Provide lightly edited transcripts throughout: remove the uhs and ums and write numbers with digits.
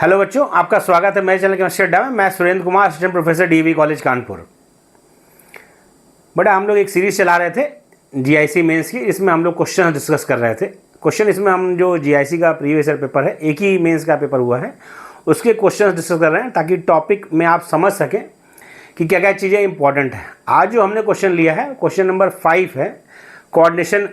Hello बच्चों, आपका स्वागत है मेरे चैनल केमिस्ट्री अड्डा में। मैं Surendra Kumar, assistant professor DV college Kanpur. बेटा, हम लोग एक सीरीज चला रहे थे जीआईसी मेंस की, इसमें हम लोग क्वेश्चन डिस्कस कर रहे थे। क्वेश्चन इसमें हम जो जीआईसी का प्रीवियस ईयर पेपर है, एक ही मेंस का पेपर हुआ है, उसके क्वेश्चन डिस्कस कर रहे हैं ताकि टॉपिक में आप समझ सकें कि क्या क्या चीज़ें इंपॉर्टेंट हैं। आज जो हमने क्वेश्चन लिया है, क्वेश्चन नंबर 5 है, कोऑर्डिनेशन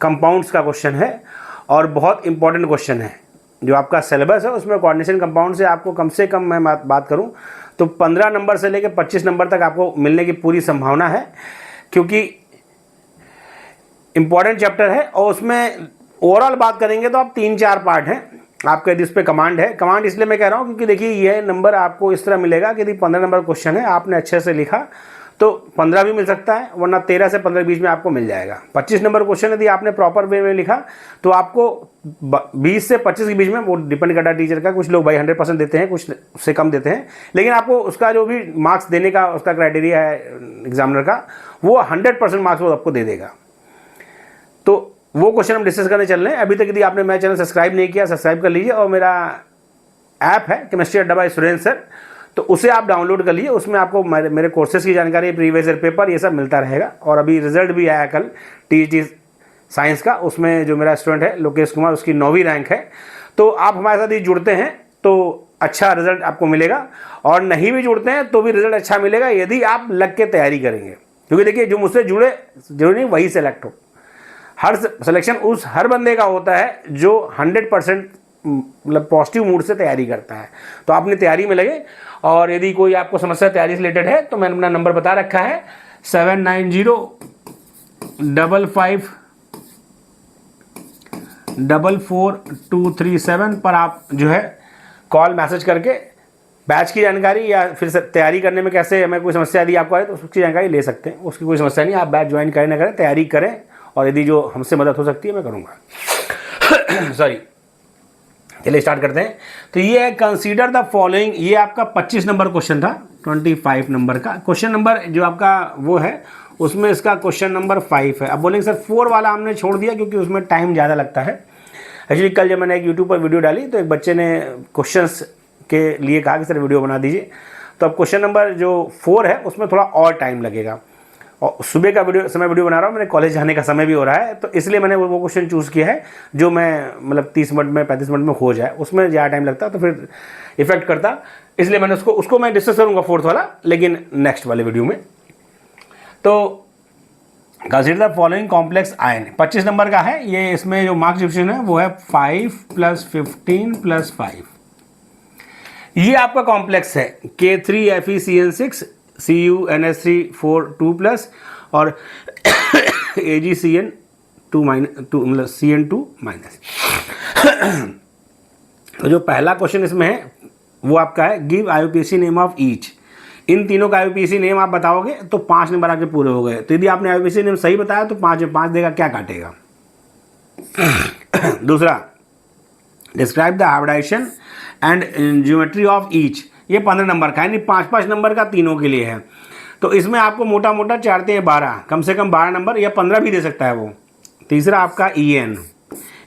कंपाउंड्स का क्वेश्चन है और बहुत इंपॉर्टेंट क्वेश्चन है। जो आपका सिलेबस है उसमें कोऑर्डिनेशन कंपाउंड से आपको कम से कम मैं बात करूं तो 15 नंबर से लेकर 25 नंबर तक आपको मिलने की पूरी संभावना है, क्योंकि इम्पॉर्टेंट चैप्टर है। और उसमें ओवरऑल बात करेंगे तो आप 3-4 पार्ट हैं आपके। यदि उस पर कमांड है, कमांड इसलिए मैं कह रहा हूं क्योंकि देखिए यह नंबर आपको इस तरह मिलेगा कि यदि 15 नंबर क्वेश्चन है, आपने अच्छे से लिखा तो 15 भी मिल सकता है, वरना 13 से 15 के बीच में आपको मिल जाएगा। 25 नंबर क्वेश्चन यदि आपने प्रॉपर वे में लिखा तो आपको 20 से 25 के बीच में, वो डिपेंड करता है टीचर का, कुछ लोग भाई 100% देते हैं, कुछ से कम देते हैं, लेकिन आपको उसका जो भी मार्क्स देने का उसका क्राइटेरिया है एग्जामिनर का, वो 100% मार्क्स वो आपको दे देगा। तो वो क्वेश्चन हम डिस्कस करने चल रहे हैं। अभी तक यदि आपने मेरा चैनल सब्सक्राइब नहीं किया, सब्सक्राइब कर लीजिए। और मेरा ऐप है केमिस्ट्री अड्डा बाय सुरेंद्र सर, तो उसे आप डाउनलोड कर लीजिए। उसमें आपको मेरे कोर्सेज की जानकारी, प्रीवियस ईयर पेपर, ये सब मिलता रहेगा। और अभी रिजल्ट भी आया कल टीईटी साइंस का, उसमें जो मेरा स्टूडेंट है लोकेश कुमार, उसकी 9वीं रैंक है। तो आप हमारे साथ ही जुड़ते हैं तो अच्छा रिजल्ट आपको मिलेगा, और नहीं भी जुड़ते हैं तो भी रिजल्ट अच्छा मिलेगा यदि आप लग के तैयारी करेंगे। क्योंकि देखिए, जो मुझसे जुड़े जरूरी नहीं वही सेलेक्ट हो। हर सिलेक्शन उस हर बंदे का होता है जो 100% मतलब पॉजिटिव मूड से तैयारी करता है। तो आप अपनी तैयारी में लगे। और यदि कोई आपको समस्या तैयारी से रिलेटेड है तो मैंने अपना नंबर बता रखा है 7905554237 पर आप जो है कॉल मैसेज करके बैच की जानकारी या फिर तैयारी करने में कैसे हमें कोई समस्या यदि आपको आए तो उसकी जानकारी ले सकते हैं। उसकी कोई समस्या नहीं, आप बैच ज्वाइन करें ना करें, तैयारी करें, और यदि जो हमसे मदद हो सकती है मैं करूँगा। सॉरी, चलिए स्टार्ट करते हैं। तो ये है कंसीडर द फॉलोइंग। ये आपका 25 नंबर क्वेश्चन था, 25 नंबर का क्वेश्चन नंबर जो आपका वो है, उसमें इसका क्वेश्चन नंबर 5 है। अब बोलेंगे सर 4 वाला हमने छोड़ दिया क्योंकि उसमें टाइम ज़्यादा लगता है। एक्चुअली कल जब मैंने एक यूट्यूब पर वीडियो डाली तो एक बच्चे ने क्वेश्चंस के लिए कहा कि सर वीडियो बना दीजिए। तो अब क्वेश्चन नंबर जो 4 है उसमें थोड़ा और टाइम लगेगा, और सुबह का वीडियो बना रहा हूँ, मेरे कॉलेज जाने का समय भी हो रहा है, तो इसलिए मैंने वो क्वेश्चन चूज़ किया है जो मैं मतलब 30 मिनट में 35 मिनट में हो जाए। उसमें ज़्यादा टाइम लगता तो फिर इफेक्ट करता, इसलिए मैंने उसको मैं डिस्कस करूँगा 4th वाला, लेकिन नेक्स्ट वाले वीडियो में। तो consider the following complex ion 25 number का है ये। इसमें जो मार्क्स डिस्ट्रीब्यूशन है वो है 5 + 15 + 5। ये आपका कॉम्प्लेक्स है K3FeCN6 CuNH3 2+ और AgCN2 मतलब CN2-। तो जो पहला क्वेश्चन इसमें है वो आपका है give IUPAC name of each. इन तीनों का IUPAC नेम आप बताओगे तो 5 नंबर आपके पूरे हो गए। तो यदि आपने IUPAC नेम सही बताया तो 5 में 5 देगा, क्या काटेगा। दूसरा, describe the hybridization and geometry of each. ये 15 नंबर का है, यानी 5-5 नंबर का तीनों के लिए है। तो इसमें आपको मोटा मोटा 4-12, कम से कम 12 नंबर या 15 भी दे सकता है वो। तीसरा आपका EN,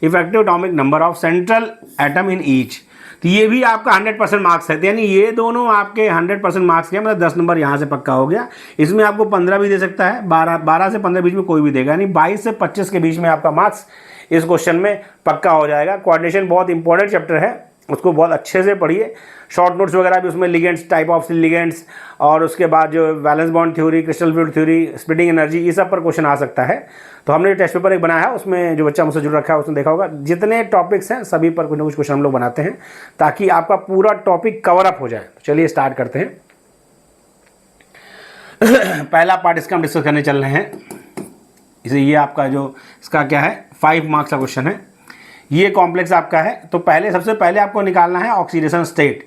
effective atomic number of central atom in each. तो ये भी आपका 100% मार्क्स है, यानी ये दोनों आपके 100% मार्क्स के, मतलब 10 नंबर यहाँ से पक्का हो गया। इसमें आपको 15 भी दे सकता है, 12 से 15 बीच में कोई भी देगा, यानी 22 से 25 के बीच में आपका मार्क्स इस क्वेश्चन में पक्का हो जाएगा। कोऑर्डिनेशन बहुत इंपॉर्टेंट चैप्टर है, उसको बहुत अच्छे से पढ़िए। शॉर्ट नोट्स वगैरह भी उसमें, लिगेंड्स, टाइप ऑफ लिगेंड्स, और उसके बाद जो valence bond theory, crystal fluid theory, splitting energy, ये सब पर क्वेश्चन आ सकता है। तो हमने टेस्ट पेपर एक बनाया है, उसमें जो बच्चा मुझसे जुड़ रखा है उसने देखा होगा, जितने टॉपिक्स हैं सभी पर कुछ ना कुछ क्वेश्चन हम लोग बनाते हैं ताकि आपका पूरा टॉपिक कवर अप हो जाए। तो चलिए स्टार्ट करते हैं। पहला पार्ट इसका हम डिस्कस करने चल रहे हैं। इसे ये आपका जो इसका क्या है 5 मार्क्स का क्वेश्चन है। ये कॉम्प्लेक्स आपका है। तो सबसे पहले आपको निकालना है ऑक्सीडेशन स्टेट।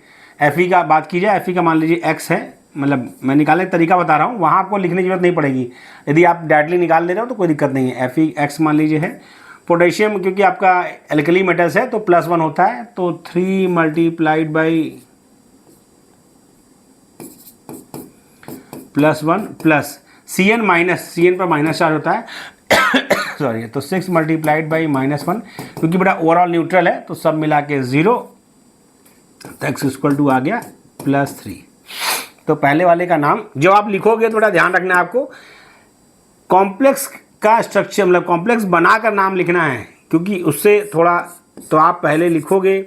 Fe का बात की जाए, Fe का मान लीजिए X है, मतलब मैं निकालने का तरीका बता रहा हूँ, वहाँ आपको लिखने की जरूरत नहीं पड़ेगी। यदि आप डायरेक्टली निकाल ले रहे हो तो कोई दिक्कत नहीं है। Fe मान लीजिए है। पोटेशियम क्योंकि आपका एल्कली मेटल्स है तो +1 होता है, तो 3 × +1 प्लस CN पर माइनस चार्ज होता है सॉरी, तो 6 × -1, क्योंकि बड़ा ओवरऑल न्यूट्रल है तो सब मिला के 0 तो एक्स इक्वल टू आ गया +3। तो पहले वाले का नाम जो आप लिखोगे थोड़ा ध्यान रखना है आपको, कॉम्प्लेक्स का स्ट्रक्चर मतलब कॉम्प्लेक्स बनाकर नाम लिखना है, क्योंकि उससे थोड़ा, तो आप पहले लिखोगे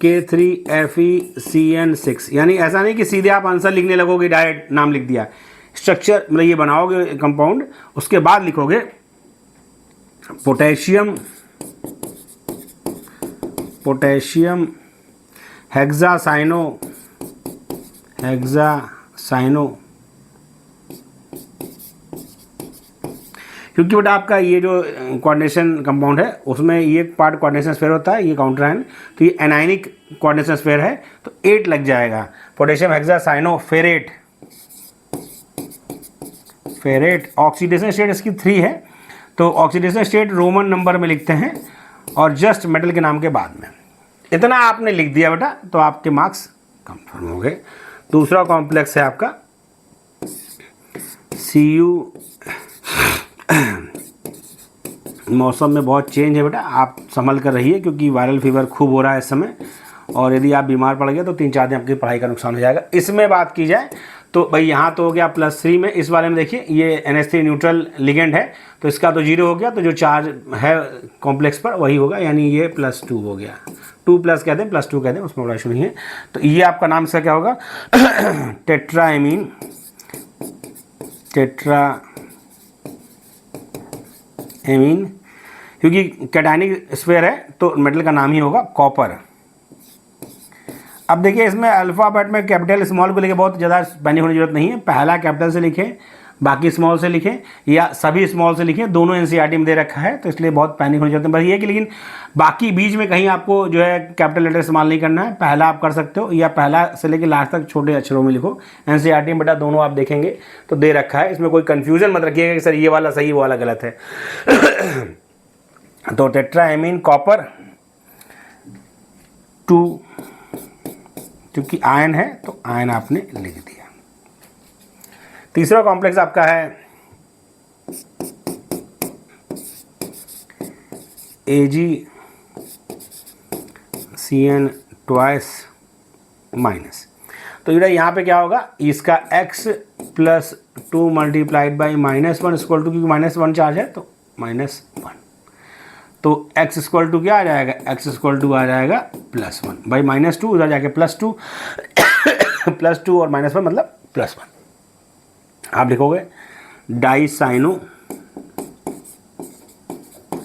K3FeCN6, यानी ऐसा नहीं कि सीधे आप आंसर लिखने लगोगे, डायरेक्ट नाम लिख दिया। स्ट्रक्चर मतलब ये बनाओगे कंपाउंड, उसके बाद लिखोगे पोटेशियम हेक्सासाइनो क्योंकि बेटा आपका ये जो कोऑर्डिनेशन कंपाउंड है उसमें ये पार्ट कोऑर्डिनेशन स्फीयर होता है, ये काउंटर आयन, तो ये एनायनिक कोऑर्डिनेशन स्फीयर है, तो 8 लग जाएगा। Potassium hexacyano ferrate oxidation state इसकी 3 है, तो ऑक्सीडेशन स्टेट रोमन नंबर में लिखते हैं और जस्ट मेटल के नाम के बाद में। इतना आपने लिख दिया बेटा तो आपके मार्क्स कंफर्म हो गए। दूसरा कॉम्प्लेक्स है आपका Cu। मौसम में बहुत चेंज है बेटा, आप संभल कर रहिए क्योंकि वायरल फीवर खूब हो रहा है इस समय, और यदि आप बीमार पड़ गए तो 3-4 दिन आपकी पढ़ाई का नुकसान हो जाएगा। इसमें बात की जाए तो भाई यहाँ तो हो गया +3 में, इस वाले में देखिए ये NH3 न्यूट्रल लिगेंड है तो इसका तो 0 हो गया, तो जो चार्ज है कॉम्प्लेक्स पर वही होगा, यानी ये +2 हो गया। 2+ कहते हैं, +2 कहते हैं, उसमें बड़ा इशू नहीं है। तो ये आपका नाम इसका क्या होगा टेट्राएमीन, क्योंकि कैटायनिक स्फीयर है तो मेटल का नाम ही होगा कॉपर। अब देखिए इसमें अल्फ़ाबेट में कैपिटल स्मॉल को लेके बहुत ज़्यादा पैनिक होने की जरूरत नहीं है, पहला कैपिटल से लिखें, बाकी स्मॉल से लिखें या सभी स्मॉल से लिखें, दोनों NCERT में दे रखा है तो इसलिए बहुत पैनिक होने की जरूरत नहीं। बस ये कि लेकिन बाकी बीच में कहीं आपको जो है कैपिटल लेटर इस्तेमाल नहीं करना है, पहला आप कर सकते हो या पहला से लेकर लास्ट तक छोटे अक्षरों में लिखो। NCERT में बेटा दोनों आप देखेंगे तो दे रखा है, इसमें कोई कन्फ्यूजन मत रखिएगा कि सर ये वाला सही वो वाला गलत है। तो टेट्राएमीन कॉपर 2, क्योंकि आयन है तो आयन आपने लिख दिया। तीसरा कॉम्प्लेक्स आपका है AgCN2-। तो ये यहाँ पे क्या होगा, इसका x + 2 × -1 इक्वल टू, क्योंकि -1 चार्ज है तो -1, तो x इक्वल टू क्या आ जाएगा, x इक्वल टू आ जाएगा +1 भाई, -2 उधर जाके +2 +2 और -1 मतलब +1। आप लिखोगे डाइसाइनो,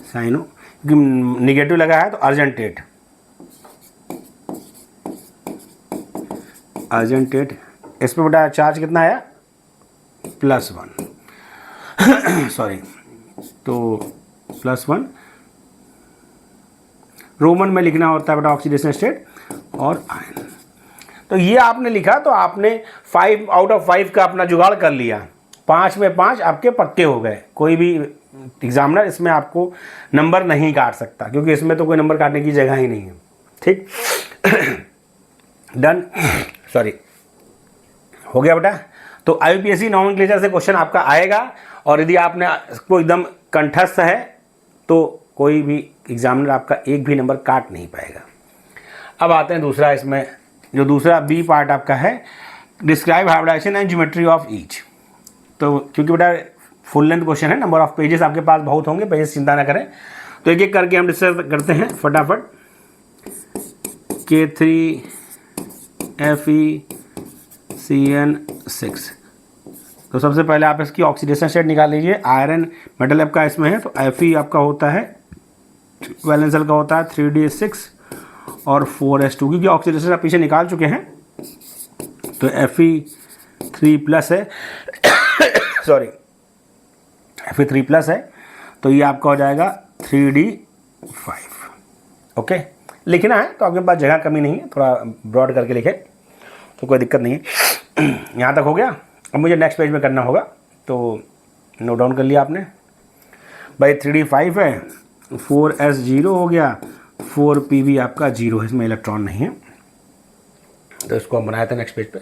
क्योंकि निगेटिव लगा है तो अर्जेंटेट, इस पर बेटा चार्ज कितना आया +1 सॉरी, तो +1 रोमन में लिखना होता है बेटा ऑक्सीडेशन स्टेट और आयन। तो ये आपने लिखा तो आपने 5 आउट ऑफ 5 का अपना जुगाड़ कर लिया, 5 में 5 आपके पक्के हो गए। कोई भी एग्जामिनर इसमें आपको नंबर नहीं काट सकता, क्योंकि इसमें तो कोई नंबर काटने की जगह ही नहीं है। ठीक डन, सॉरी, हो गया बेटा। तो IUPAC नॉमेनक्लेचर से क्वेश्चन आपका आएगा, और यदि आपने इसको एकदम कंठस्थ है तो कोई भी एग्जामिनर आपका एक भी नंबर काट नहीं पाएगा। अब आते हैं दूसरा, इसमें जो दूसरा B पार्ट आपका है describe hybridization and geometry of each. तो क्योंकि बेटा फुल लेंथ क्वेश्चन है, नंबर ऑफ पेजेस आपके पास बहुत होंगे, पेजेस चिंता ना करें, तो एक एक करके हम डिस्कस करते हैं फटाफट। K3FeCN6, तो सबसे पहले आप इसकी ऑक्सीडेशन स्टेट निकाल लीजिए। आयरन मेटल आपका इसमें है तो Fe आपका होता है, वैलेंस का होता है 3d6 और 4s2, क्योंकि ऑक्सीडेशन आप पीछे निकाल चुके हैं तो Fe3+ है सॉरी Fe3+ है, तो ये आपका हो जाएगा 3d5। ओके, लिखना है तो आपके पास जगह कमी नहीं है, थोड़ा ब्रॉड करके लिखे तो कोई दिक्कत नहीं है। यहाँ तक हो गया। अब मुझे नेक्स्ट पेज में करना होगा, तो नोट डाउन कर लिया आपने भाई। 3d5 है, 4s 0 हो गया, 4p भी आपका 0 है, इसमें इलेक्ट्रॉन नहीं है, तो इसको हम बनाए थे नेक्स्ट पेज पे।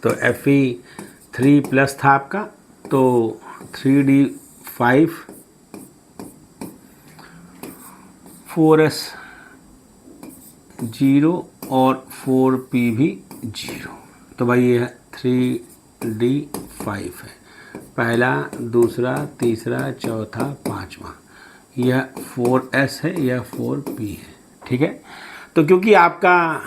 तो Fe3+ था आपका, तो 3d5 4s 0 और 4p भी 0। तो भाई ये 3d5 है, पहला, दूसरा, तीसरा, चौथा, पांचवा। यह 4s है, यह 4p है। ठीक है, तो क्योंकि आपका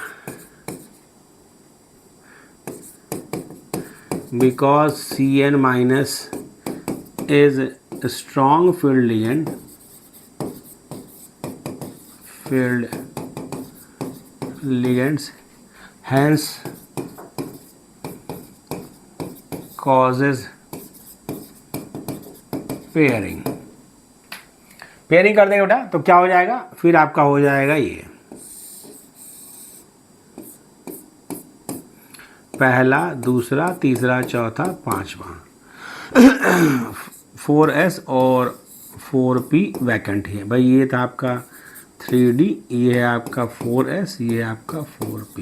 because Cn minus is strong field ligand, ligands, hence causes pairing. Pairing कर देंगे बेटा तो क्या हो जाएगा, फिर आपका हो जाएगा ये पहला, दूसरा, तीसरा, चौथा, पांचवा। 4s और 4p वैकेंट है भाई। ये था आपका 3d, ये है आपका 4s, ये है आपका 4p।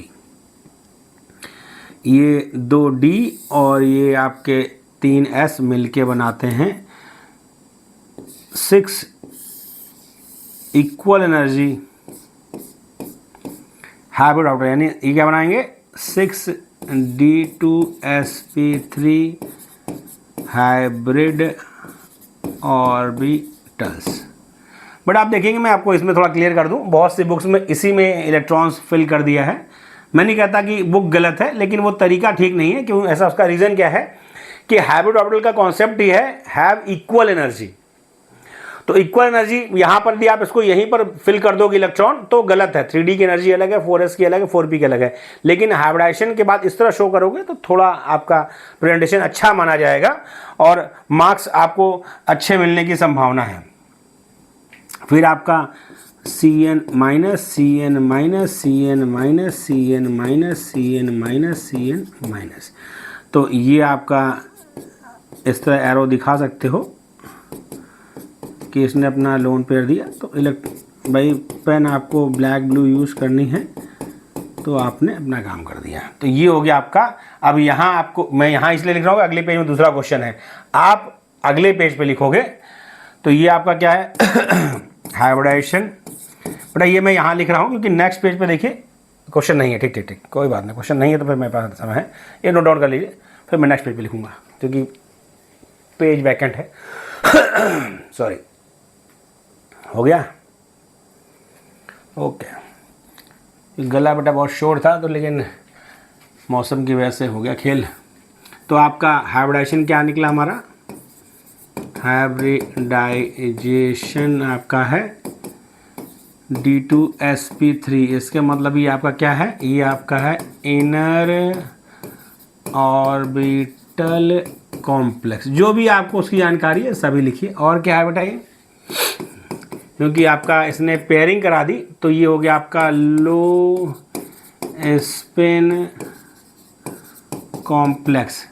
ये 2d और ये आपके 3s मिलके बनाते हैं 6 इक्वल एनर्जी हाइब्रिड ऑर्बिटल, यानी ये क्या बनाएंगे 6d2sp3 हाइब्रिड ऑर्बिटल्स। बट आप देखेंगे, मैं आपको इसमें थोड़ा क्लियर कर दूं, बहुत सी बुक्स में इसी में इलेक्ट्रॉन्स फिल कर दिया है। मैं नहीं कहता कि बुक गलत है, लेकिन वो तरीका ठीक नहीं है। क्यों ऐसा? उसका रीज़न क्या है कि हाइब्रिड ऑर्बिटल का कॉन्सेप्ट ही है हैव इक्वल एनर्जी। तो इक्वल एनर्जी यहाँ पर भी आप इसको यहीं पर फिल कर दोगे इलेक्ट्रॉन तो गलत है। 3d की एनर्जी अलग है, 4s की अलग है, 4p की अलग है। लेकिन हाइब्रिडाइजेशन के बाद इस तरह शो करोगे तो थोड़ा आपका प्रेजेंटेशन अच्छा माना जाएगा और मार्क्स आपको अच्छे मिलने की संभावना है। फिर आपका Cn minus Cn minus Cn minus Cn minus Cn minus Cn minus. तो ये आपका इस तरह एरो दिखा सकते हो कि इसने अपना लोन पेयर दिया। तो भाई पेन आपको ब्लैक ब्लू यूज़ करनी है तो आपने अपना काम कर दिया। तो ये हो गया आपका। अब यहाँ आपको मैं यहाँ इसलिए लिख रहा हूँ, अगले पेज में दूसरा क्वेश्चन है, आप अगले पेज पे लिखोगे। तो ये आपका क्या है हाइब्रिडाइजेशन। बेटा ये मैं यहाँ लिख रहा हूँ क्योंकि नेक्स्ट पेज पे देखिए क्वेश्चन नहीं है। ठीक ठीक ठीक, कोई बात नहीं, क्वेश्चन नहीं है तो फिर मेरे पास समय है, ये नोट डाउन कर लीजिए। फिर मैं नेक्स्ट पेज पे लिखूँगा क्योंकि पेज वैकेंट है। सॉरी, हो गया ओके। गला बेटा बहुत शोर था तो, लेकिन मौसम की वजह से हो गया खेल। तो आपका हाइब्रिडाइजेशन क्या निकला हमारा, हाइब्रिडाइजेशन आपका है D2sp3। इसके मतलब ये आपका क्या है, ये आपका है इनर ऑर्बिटल कॉम्प्लेक्स। जो भी आपको उसकी जानकारी है सभी लिखिए। और क्या है बेटा ये, क्योंकि आपका इसने पेयरिंग करा दी तो ये हो गया आपका लो स्पिन कॉम्प्लेक्स।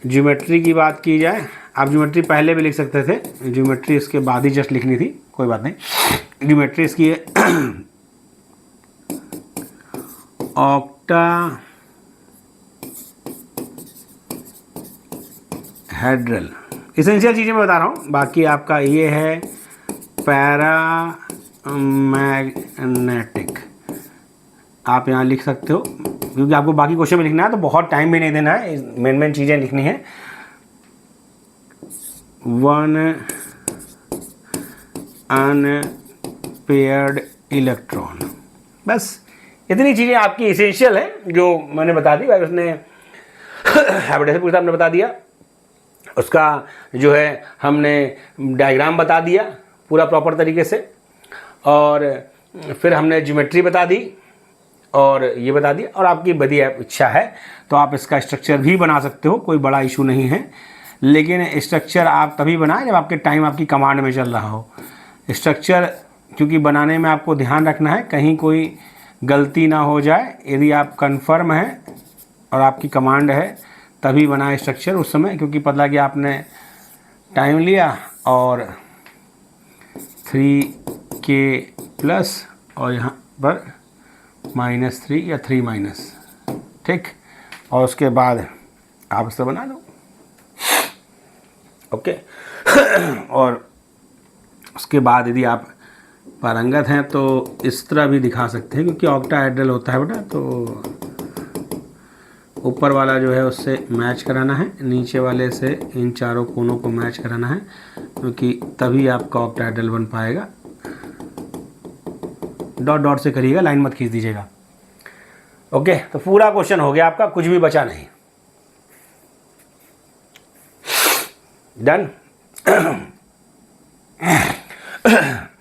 ज्योमेट्री की बात की जाए, आप ज्योमेट्री पहले भी लिख सकते थे, ज्योमेट्री इसके बाद ही जस्ट लिखनी थी, कोई बात नहीं। ज्योमेट्री इसकी है ऑक्टा हेड्रल। इसेंशियल चीज़ें मैं बता रहा हूँ, बाकी आपका ये है पैरामैग्नेटिक। आप यहाँ लिख सकते हो क्योंकि आपको बाकी क्वेश्चन में लिखना है तो बहुत टाइम भी नहीं देना है, मेन चीज़ें लिखनी है। वन अनपेयर्ड इलेक्ट्रॉन, बस इतनी चीज़ें आपकी इसेंशियल हैं जो मैंने बता दी। भाई उसने हाइब्रिडाइजेशन पूछा, हमने बता दिया, उसका जो है हमने डायग्राम बता दिया पूरा प्रॉपर तरीके से, और फिर हमने ज्योमेट्री बता दी और ये बता दिया। और आपकी बड़ी इच्छा है तो आप इसका स्ट्रक्चर भी बना सकते हो, कोई बड़ा इशू नहीं है। लेकिन स्ट्रक्चर आप तभी बनाएं जब आपके टाइम आपकी कमांड में चल रहा हो। स्ट्रक्चर क्योंकि बनाने में आपको ध्यान रखना है कहीं कोई गलती ना हो जाए। यदि आप कंफर्म हैं और आपकी कमांड है तभी बनाए स्ट्रक्चर उस समय, क्योंकि पता कि आपने टाइम लिया और 3k+ और यहाँ पर -3 या 3-, ठीक, और उसके बाद आप इसे बना दो। ओके। और उसके बाद यदि आप पारंगत हैं तो इस तरह भी दिखा सकते हैं, क्योंकि ऑक्टाहेड्रल होता है बेटा, तो ऊपर वाला जो है उससे मैच कराना है, नीचे वाले से इन चारों कोनों को मैच कराना है, क्योंकि तभी आपका ऑक्टाहेड्रल बन पाएगा। डॉट डॉट से करिएगा, लाइन मत खींच दीजिएगा। ओके, तो पूरा क्वेश्चन हो गया आपका, कुछ भी बचा नहीं। डन।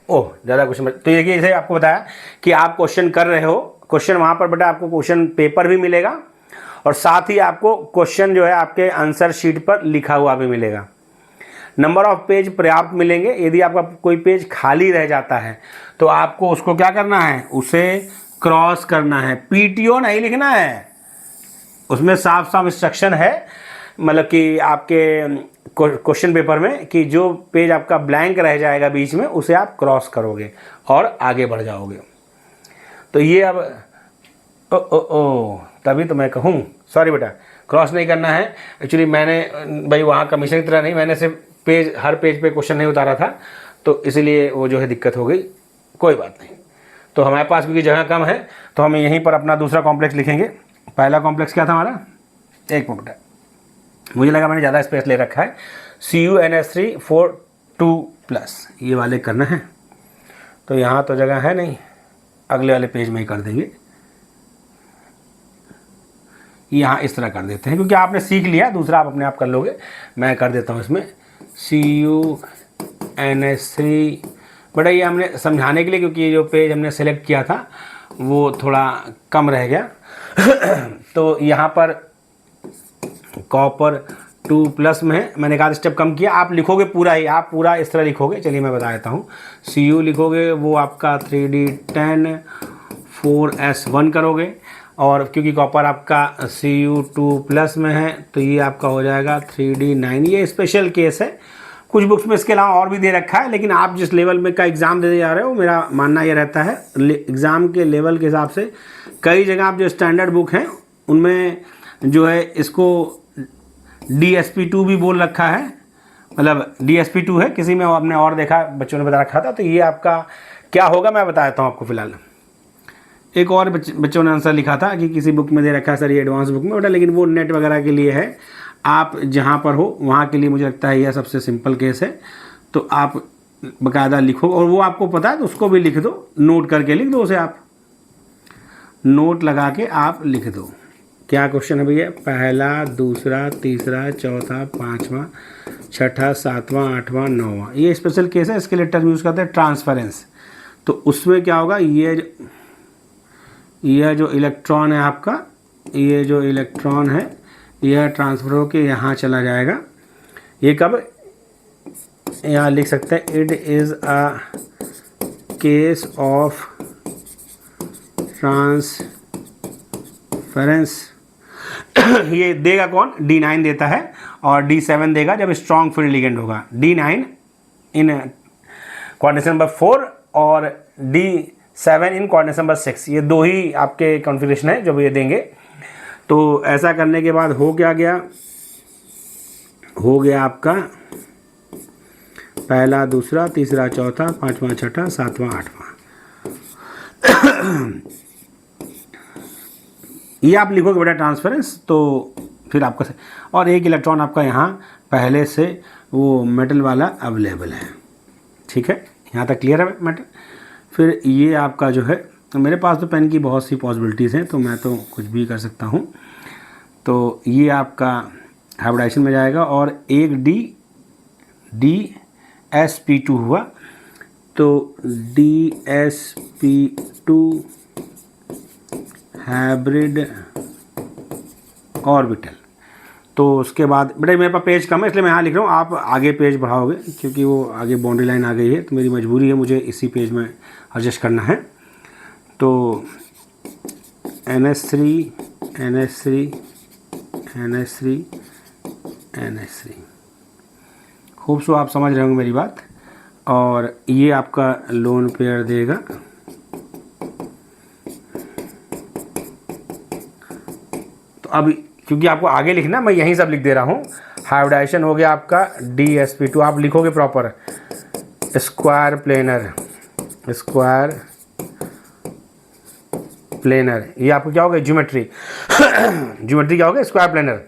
ओह, ज़्यादा क्वेश्चन तो ये जैसे आपको बताया कि आप क्वेश्चन कर रहे हो, क्वेश्चन वहाँ पर बेटा आपको क्वेश्चन पेपर भी मिलेगा और साथ ही आपको क्वेश्चन जो है आपके आंसर शीट पर लिखा हुआ भी मिलेगा। नंबर ऑफ पेज पर्याप्त मिलेंगे। यदि आपका कोई पेज खाली रह जाता है तो आपको उसको क्या करना है, उसे क्रॉस करना है, पीटीओ नहीं लिखना है। उसमें साफ साफ इंस्ट्रक्शन है, मतलब कि आपके क्वेश्चन पेपर में, कि जो पेज आपका ब्लैंक रह जाएगा बीच में उसे आप क्रॉस करोगे और आगे बढ़ जाओगे। तो ये अब तभी तो मैं कहूँ, सॉरी बेटा, क्रॉस नहीं करना है। एक्चुअली मैंने भाई वहाँ कमीशन की तरह नहीं, मैंने सिर्फ पेज, हर पेज पे क्वेश्चन नहीं उतारा था, तो इसलिए वो जो है दिक्कत हो गई। कोई बात नहीं। तो हमारे पास क्योंकि जगह कम है तो हम यहीं पर अपना दूसरा कॉम्प्लेक्स लिखेंगे। पहला कॉम्प्लेक्स क्या था हमारा, एक मिनट, मुझे लगा मैंने ज़्यादा स्पेस ले रखा है। CuNH3 4 2+, ये वाले करना है। तो यहाँ तो जगह है नहीं, अगले वाले पेज में ही कर देंगे। यहाँ इस तरह कर देते हैं, क्योंकि आपने सीख लिया, दूसरा आप अपने आप कर लोगे। मैं कर देता हूँ इसमें CuNH3। बड़ा ये हमने समझाने के लिए, क्योंकि ये जो पेज हमने सेलेक्ट किया था वो थोड़ा कम रह गया। तो यहाँ पर कॉपर 2+ में है, मैंने कहा स्टेप कम किया। आप लिखोगे पूरा ही, आप पूरा इस तरह लिखोगे। चलिए मैं बता देता हूँ। Cu लिखोगे, वो आपका 3D10 4S1 करोगे, और क्योंकि कॉपर आपका Cu2+ में है तो ये आपका हो जाएगा 3D9। ये स्पेशल केस है, कुछ बुक्स में इसके अलावा और भी दे रखा है, लेकिन आप जिस लेवल में का एग्ज़ाम देने जा रहे हो, मेरा मानना ये रहता है एग्ज़ाम के लेवल के हिसाब से कई जगह आप जो स्टैंडर्ड बुक हैं उनमें जो है इसको DSP2 भी बोल रखा है, मतलब DSP2 है। किसी में आपने और देखा, बच्चों ने बता रखा था। तो ये आपका क्या होगा मैं बता देता हूँ आपको। फिलहाल एक और बच्चों ने आंसर लिखा था कि किसी बुक में दे रखा है सर, ये एडवांस बुक में बेटा, लेकिन वो नेट वगैरह के लिए है। आप जहाँ पर हो वहाँ के लिए मुझे लगता है यह सबसे सिंपल केस है। तो आप बाकायदा लिखो, और वो आपको पता है तो उसको भी लिख दो, नोट करके लिख दो उसे, आप नोट लगा के आप लिख दो। क्या क्वेश्चन है भैया, पहला, दूसरा, तीसरा, चौथा, पाँचवा, छठा, सातवां, आठवां, नौवां। ये स्पेशल केस है, इसके लिए टर्म यूज़ करते हैं ट्रांसफरेंस। तो उसमें क्या होगा, यह जो इलेक्ट्रॉन है आपका, ये जो इलेक्ट्रॉन है यह ट्रांसफ़र होके यहाँ चला जाएगा। ये कब, यहाँ लिख सकते हैं, it is a case of transference. ये देगा कौन, D9 देता है, और D7 देगा जब स्ट्रॉन्ग फील्ड लिगेंड होगा। D9 इन कोऑर्डिनेशन नंबर 4 और D7 इन कोऑर्डिनेशन नंबर 6। ये दो ही आपके कॉन्फ़िगरेशन है जो ये देंगे। तो ऐसा करने के बाद हो क्या गया, हो गया आपका पहला, दूसरा, तीसरा, चौथा, पाँचवा, छठा, सातवां, आठवां। ये आप लिखोगे बेटा ट्रांसफरेंस, तो फिर आपका और एक इलेक्ट्रॉन आपका यहाँ पहले से वो मेटल वाला अवेलेबल है। ठीक है, यहाँ तक क्लियर है मैटर। फिर ये आपका जो है, तो मेरे पास तो पेन की बहुत सी पॉसिबिलिटीज़ हैं, तो मैं तो कुछ भी कर सकता हूँ। तो ये आपका हाइब्रिडाइजेशन में जाएगा, और एक DSP2 हुआ, तो DSP2 हाइब्रिड ऑर्बिटल। तो उसके बाद बेटा मेरे पास पेज कम है इसलिए मैं यहाँ लिख रहा हूँ, आप आगे पेज बढ़ाओगे क्योंकि वो आगे बाउंड्री लाइन आ गई है, तो मेरी मजबूरी है, मुझे इसी पेज में एडजस्ट करना है। तो NH3 NH3 NH3 NH3, खूब सो आप समझ रहे होंगे मेरी बात। और ये आपका लोन पेयर देगा, तो अब क्योंकि आपको आगे लिखना, मैं यहीं सब लिख दे रहा हूँ। हाइब्रिडाइजेशन हो गया आपका DSP2, आप लिखोगे proper square planar square planar, ये आपको क्या होगा, ज्योमेट्री ज्योमेट्री क्या होगा, स्क्वायर प्लेनर।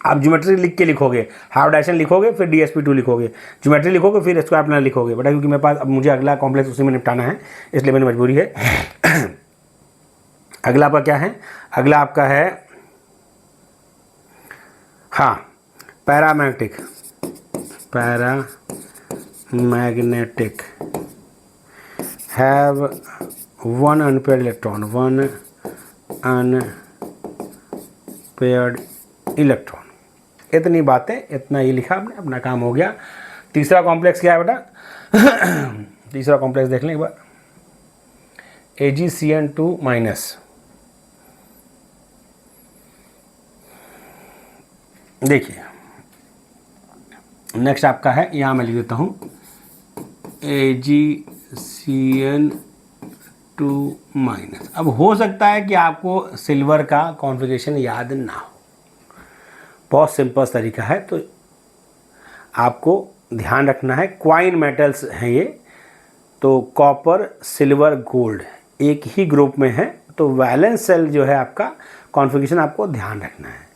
आप ज्योमेट्री लिख के लिखोगे, हाइब्रिडाइजेशन लिखोगे, फिर DSP2 लिखोगे, ज्योमेट्री लिखोगे, फिर स्क्वायर प्लेनर लिखोगे बेटा, क्योंकि मेरे पास अब मुझे अगला कॉम्प्लेक्स उसी में निपटाना है, इसलिए मेरी मजबूरी है। अगला आपका क्या है, अगला आपका है हाँ paramagnetic, paramagnetic have one unpaired electron, one unpaired electron. इतनी बातें, इतना ही लिखा आपने, अपना काम हो गया। तीसरा कॉम्प्लेक्स क्या है बेटा? तीसरा कॉम्प्लेक्स देख लें एक बार, AgCN2 माइनस। देखिए नेक्स्ट आपका है, यहाँ मैं लिख देता हूँ AgCN2 माइनस। अब हो सकता है कि आपको सिल्वर का कॉन्फ़िगरेशन याद ना हो, बहुत सिंपल तरीका है, तो आपको ध्यान रखना है, क्वाइन मेटल्स हैं ये, तो कॉपर सिल्वर गोल्ड एक ही ग्रुप में है, तो वैलेंस सेल जो है आपका कॉन्फ़िगरेशन आपको ध्यान रखना है।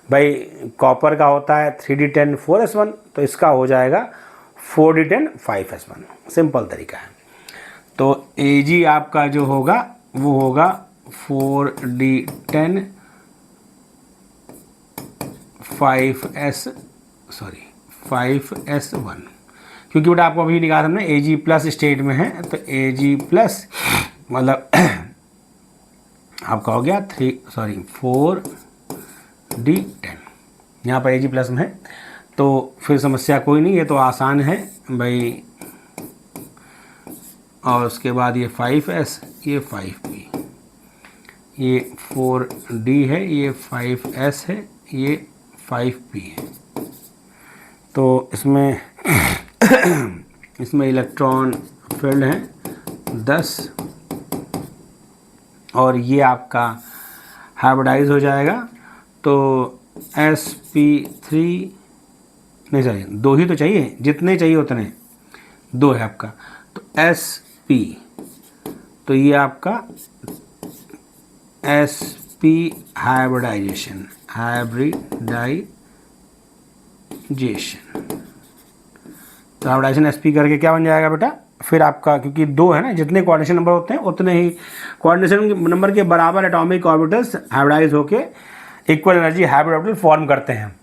भाई कॉपर का होता है 3d10 4s1, तो इसका हो जाएगा 4d10 5s1, सिंपल तरीका है। तो Ag आपका जो होगा वो होगा 4d10 5s1, क्योंकि बेटा आपको अभी निकाला हमने Ag प्लस स्टेट में है, तो Ag प्लस मतलब आपका हो गया 4d10, यहाँ पर Ag प्लस में है, तो फिर समस्या कोई नहीं, ये तो आसान है भाई। और उसके बाद ये 5s, ये 5p, ये 4d है, ये 5s है, ये 5p है। तो इसमें इसमें इलेक्ट्रॉन फील्ड है 10, और ये आपका हाइब्रिडाइज हो जाएगा, तो sp3 नहीं चाहिए, 2 ही तो चाहिए, जितने चाहिए उतने 2 है आपका, तो sp, तो ये आपका sp हाइब्रिडाइजेशन, तो हाइब्रिडाइजेशन sp करके क्या बन जाएगा बेटा, फिर आपका क्योंकि 2 है ना, जितने कोऑर्डिनेशन नंबर होते हैं उतने ही कोऑर्डिनेशन नंबर के बराबर एटॉमिक ऑर्बिटल्स हाइब्रिडाइज होके equal energy hybrid orbital form करते हैं।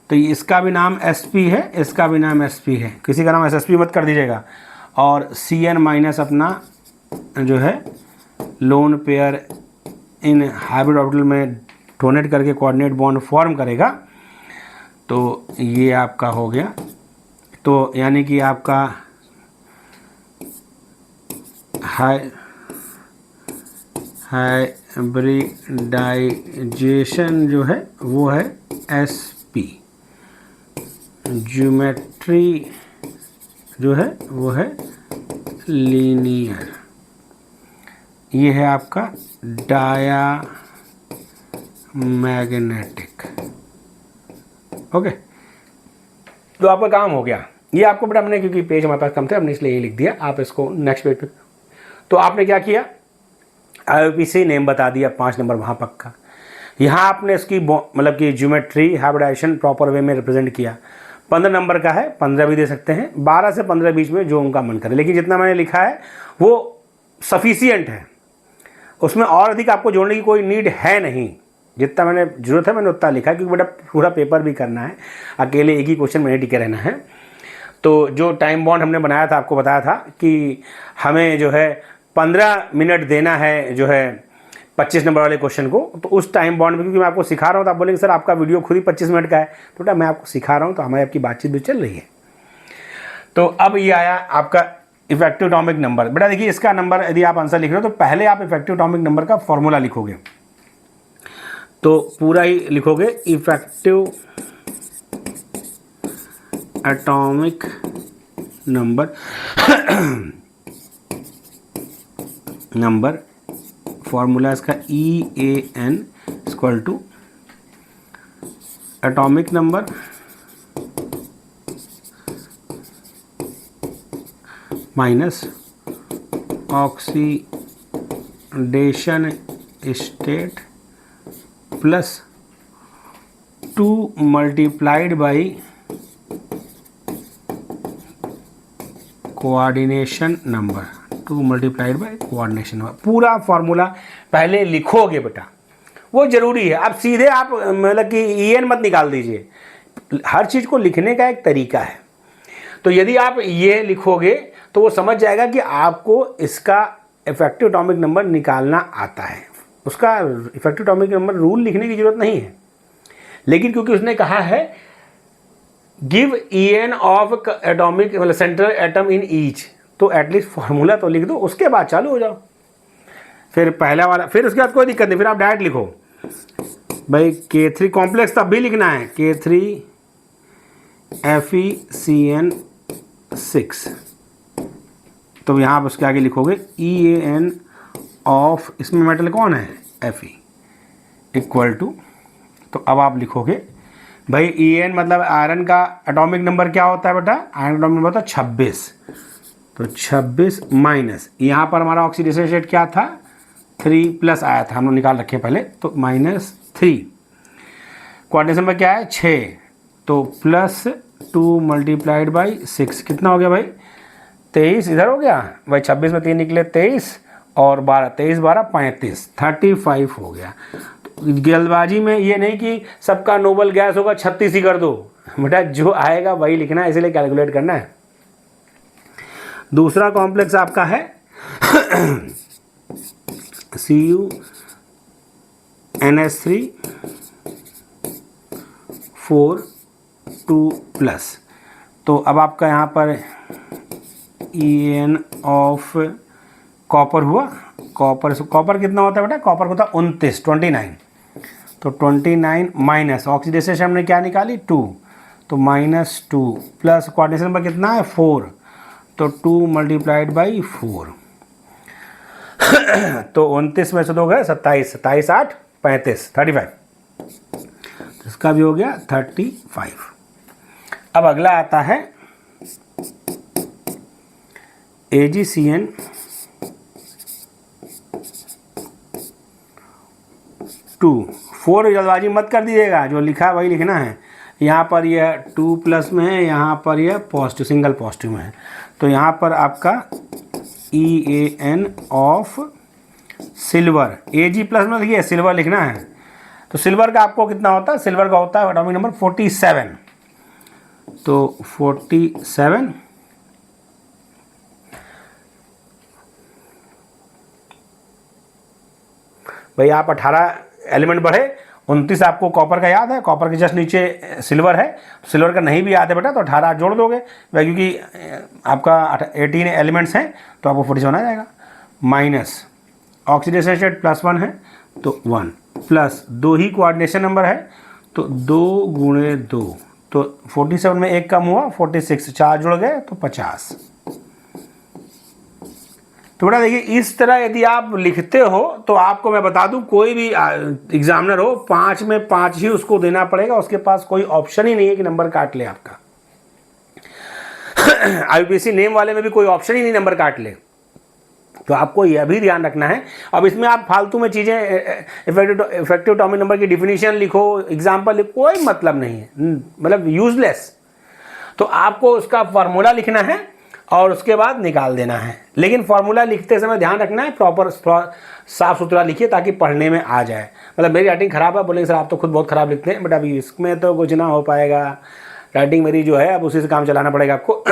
तो इसका भी नाम sp है, इसका भी नाम sp है, किसी का नाम ssp मत कर दीजिएगा। और Cn माइनस अपना जो है lone pair in hybrid orbital में डोनेट करके कोऑर्डिनेट बॉन्ड फॉर्म करेगा, तो ये आपका हो गया। तो यानी कि आपका हाइब्रिडाइजेशन जो है वो है sp, ज्योमेट्री जो है वो है लीनियर, ये है आपका डायामैग्नेटिक। ओके, तो आपका काम हो गया। ये आपको बेटा हमने, क्योंकि पेज हमारे पास कम थे, हमने इसलिए ये लिख दिया, आप इसको नेक्स्ट पेज पे। तो आपने क्या किया, IUPAC नेम बता दिया, 5 नंबर वहाँ पक्का। यहाँ आपने इसकी मतलब कि ज्योमेट्री हाइब्रिडाइजेशन प्रॉपर वे में रिप्रेजेंट किया। 15 नंबर का है, 15 भी दे सकते हैं, 12 से 15 बीच में जो उनका मन करे, लेकिन जितना मैंने लिखा है वो सफिशियंट है, उसमें और अधिक आपको जोड़ने की कोई नीड है नहीं। जितना मैंने जरूरत है मैंने उतना लिखा है, क्योंकि बेटा पूरा पेपर भी करना है, अकेले एक ही क्वेश्चन में टिके रहना है। तो जो टाइम बॉन्ड हमने बनाया था, आपको बताया था कि हमें जो है 15 मिनट देना है जो है 25 नंबर वाले क्वेश्चन को। तो उस टाइम बॉन्ड में, क्योंकि मैं आपको सिखा रहा हूँ, तो आप बोलेंगे सर आपका वीडियो खुद ही 25 मिनट का है, तो बेटा मैं आपको सिखा रहा हूँ, तो हमारी आपकी बातचीत भी चल रही है। तो अब ये आया आपका इफेक्टिव एटॉमिक नंबर। बेटा देखिए, इसका नंबर यदि आप आंसर लिख रहे हो तो पहले आप इफेक्टिव एटॉमिक नंबर का फॉर्मूला लिखोगे, तो पूरा ही लिखोगे, इफेक्टिव एटॉमिक नंबर फॉर्मूला इसका EAN equal to atomic number minus oxidation state plus 2 multiplied by coordination number, 2 multiplied by coordination number. पूरा फॉर्मूला पहले लिखोगे बेटा, वो जरूरी है। अब सीधे आप मतलब कि EN मत निकाल दीजिए, हर चीज़ को लिखने का एक तरीका है। तो यदि आप ये लिखोगे तो वो समझ जाएगा कि आपको इसका इफेक्टिव एटॉमिक नंबर निकालना आता है। उसका इफेक्टिव एटॉमिक नंबर रूल लिखने की ज़रूरत नहीं है, लेकिन क्योंकि उसने कहा है गिव EN ऑफ एटॉमिक मतलब सेंट्रल एटम इन ईच, तो एटलीस्ट फॉर्मूला तो लिख दो, उसके बाद चालू हो जाओ। फिर पहला वाला, फिर उसके बाद कोई दिक्कत नहीं, फिर आप डायरेक्ट लिखो भाई K3 कॉम्प्लेक्स तब भी लिखना है, K3 FeCN6, तो यहाँ आप उसके आगे लिखोगे EAN ऑफ, इसमें मेटल कौन है Fe इक्वल टू, तो अब आप लिखोगे भाई EN मतलब आयरन का एटॉमिक नंबर क्या होता है बेटा, आयरन एटॉमिक नंबर होता है 26, तो 26 माइनस यहाँ पर हमारा ऑक्सीडेशन स्टेट क्या था 3 प्लस आया था, हम लोग निकाल रखे पहले, तो -3, कोऑर्डिनेशन नंबर क्या है 6, तो प्लस 2 मल्टीप्लाइड बाई 6 कितना हो गया भाई 23, इधर हो गया भाई 26 में 3 निकले 23 और 12, 23 12 35, 35 हो गया। तो जल्दबाजी में ये नहीं कि सबका नोबल गैस होगा 36 ही कर दो बेटा, जो आएगा वही लिखना है, इसलिए कैलकुलेट करना है। दूसरा कॉम्प्लेक्स आपका है CuNH3 4 2 प्लस, तो अब आपका यहाँ पर EN ऑफ कॉपर हुआ, कॉपर कितना होता है बेटा, कॉपर होता है 29, तो 29 माइनस ऑक्सीडेशन हमने क्या निकाली 2, तो -2 प्लस कोऑर्डिनेशन नंबर कितना है 4, तो 2 मल्टीप्लाइड बाई 4, तो 29 में से 2 गए 27, 27 8 35, 35, इसका भी हो गया 35। अब अगला आता है AgCN 2, 4 जल्दबाजी मत कर दीजिएगा, जो लिखा है वही लिखना है। यहाँ पर यह 2 प्लस में है, यहाँ पर यह पॉजिटिव सिंगल पॉजिटिव में है, तो यहाँ पर आपका EAN of silver, Ag plus में देखिए सिल्वर लिखना है, तो सिल्वर का आपको कितना होता है, सिल्वर का होता है एटॉमिक नंबर 47, तो 47 भाई आप 18 एलिमेंट बढ़े, 29 आपको कॉपर का याद है, कॉपर के जस्ट नीचे सिल्वर है, सिल्वर का नहीं भी याद है बेटा तो 18 जोड़ दोगे भाई, क्योंकि आपका 18 एलिमेंट्स हैं तो आपको 47 आ जाएगा, माइनस ऑक्सीडेशन स्टेट +1 है तो 1, प्लस 2 ही कोऑर्डिनेशन नंबर है तो 2 गुणे 2, तो 47 में 1 कम हुआ 46, 4 जुड़ गए तो 50। तो बेटा देखिए इस तरह यदि आप लिखते हो तो आपको मैं बता दूं, कोई भी एग्जामिनर हो 5 में 5 ही उसको देना पड़ेगा, उसके पास कोई ऑप्शन ही नहीं है कि नंबर काट ले आपका। IUPAC नेम वाले में भी कोई ऑप्शन ही नहीं नंबर काट ले, तो आपको यह भी ध्यान रखना है। अब इसमें आप फालतू में चीज़ें इफेक्टिव एटॉमिक नंबर की डिफिनीशन लिखो, एग्जाम्पल लिखो, कोई मतलब नहीं है, मतलब यूजलेस। तो आपको उसका फार्मूला लिखना है और उसके बाद निकाल देना है, लेकिन फार्मूला लिखते समय ध्यान रखना है प्रॉपर साफ सुथरा लिखिए ताकि पढ़ने में आ जाए। मतलब मेरी राइटिंग ख़राब है, बोलेंगे सर आप तो खुद बहुत ख़राब लिखते हैं, बट अभी इसमें तो कुछ ना हो पाएगा, राइटिंग मेरी जो है अब उसी से काम चलाना पड़ेगा आपको।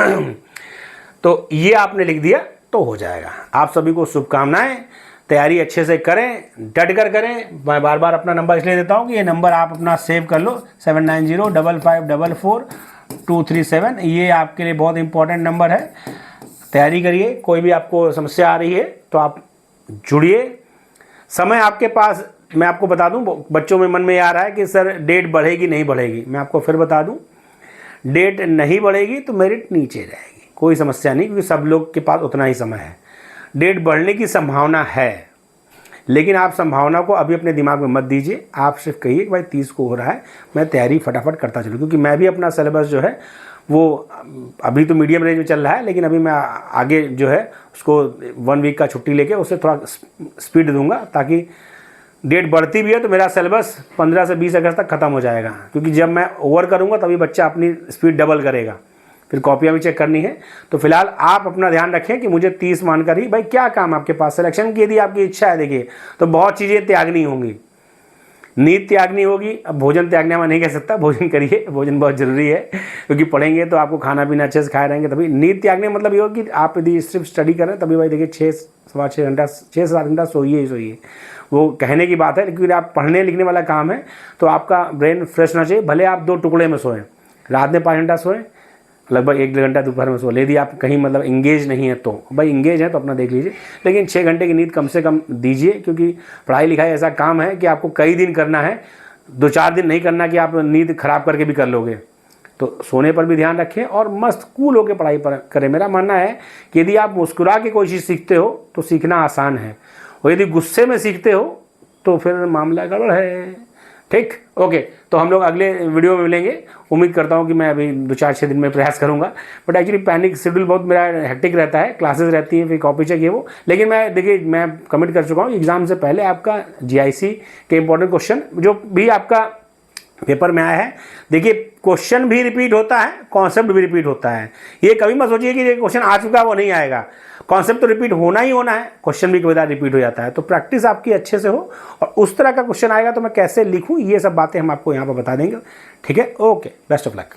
तो ये आपने लिख दिया तो हो जाएगा। आप सभी को शुभकामनाएं, तैयारी अच्छे से करें, डट कर करें। मैं बार बार अपना नंबर इसलिए देता हूँ कि ये नंबर आप अपना सेव कर लो, 7905544237, ये आपके लिए बहुत इंपॉर्टेंट नंबर है। तैयारी करिए, कोई भी आपको समस्या आ रही है तो आप जुड़िए। समय आपके पास, मैं आपको बता दूं, बच्चों में मन में आ रहा है कि सर डेट बढ़ेगी नहीं बढ़ेगी, मैं आपको फिर बता दूं, डेट नहीं बढ़ेगी तो मेरिट नीचे रहेगी, कोई समस्या नहीं, क्योंकि सब लोग के पास उतना ही समय है। डेट बढ़ने की संभावना है, लेकिन आप संभावना को अभी अपने दिमाग में मत दीजिए। आप सिर्फ कहिए कि भाई 30 को हो रहा है, मैं तैयारी फटाफट करता चलूँ, क्योंकि मैं भी अपना सिलेबस जो है वो अभी तो मीडियम रेंज में चल रहा है, लेकिन अभी मैं आगे जो है उसको 1 वीक का छुट्टी लेके उससे थोड़ा स्पीड दूंगा, ताकि डेट बढ़ती भी है तो मेरा सिलेबस 15 से 20 अगस्त तक ख़त्म हो जाएगा, क्योंकि जब मैं ओवर करूँगा तभी बच्चा अपनी स्पीड डबल करेगा, फिर कॉपियाँ भी चेक करनी है। तो फिलहाल आप अपना ध्यान रखें कि मुझे 30 मानकर ही, भाई क्या काम आपके पास सिलेक्शन की यदि आपकी इच्छा है, देखिए तो बहुत चीज़ें त्यागनी होंगी, नींद त्यागनी होगी। अब भोजन त्यागना मैं नहीं कह सकता, भोजन करिए, भोजन बहुत ज़रूरी है, क्योंकि पढ़ेंगे तो आपको खाना पीना अच्छे से खाए रहेंगे तभी। नींद त्यागने मतलब ये हो कि आप यदि सिर्फ स्टडी कर रहे हैं तभी भाई देखिए 6-6.25 घंटा 6-7 घंटा सोइए ही सोइए, वो कहने की बात है, क्योंकि आप पढ़ने लिखने वाला काम है तो आपका ब्रेन फ्रेश होना चाहिए। भले आप 2 टुकड़े में सोएं, रात में 5 घंटा सोएं, लगभग 1-1.5 घंटा दोपहर में सोए। यदि आप कहीं मतलब इंगेज नहीं है तो भाई, इंगेज है तो अपना देख लीजिए, लेकिन 6 घंटे की नींद कम से कम दीजिए, क्योंकि पढ़ाई लिखाई ऐसा काम है कि आपको कई दिन करना है, 2-4 दिन नहीं करना कि आप नींद खराब करके भी कर लोगे। तो सोने पर भी ध्यान रखें और मस्त कूल होकर पढ़ाई पर करें। मेरा मानना है कि यदि आप मुस्कुरा के कोई चीज़ सीखते हो तो सीखना आसान है, और यदि गुस्से में सीखते हो तो फिर मामला गड़बड़ है। ठीक, ओके, तो हम लोग अगले वीडियो में मिलेंगे। उम्मीद करता हूँ कि मैं अभी 2-4-6 दिन में प्रयास करूँगा, बट एक्चुअली पैनिक शेड्यूल बहुत मेरा हेक्टिक रहता है, क्लासेस रहती हैं, फिर कॉपी चेक ये वो। लेकिन मैं देखिए मैं कमिट कर चुका हूँ, एग्ज़ाम से पहले आपका GIC के इंपॉर्टेंट क्वेश्चन जो भी आपका पेपर में आया है, देखिए क्वेश्चन भी रिपीट होता है, कॉन्सेप्ट भी रिपीट होता है। ये कभी मत सोचिए कि ये क्वेश्चन आ चुका है वो नहीं आएगा, कॉन्सेप्ट तो रिपीट होना ही होना है, क्वेश्चन भी कभी रिपीट हो जाता है। तो प्रैक्टिस आपकी अच्छे से हो, और उस तरह का क्वेश्चन आएगा तो मैं कैसे लिखूँ ये सब बातें हम आपको यहाँ पर बता देंगे। ठीक है, ओके, बेस्ट ऑफ लक।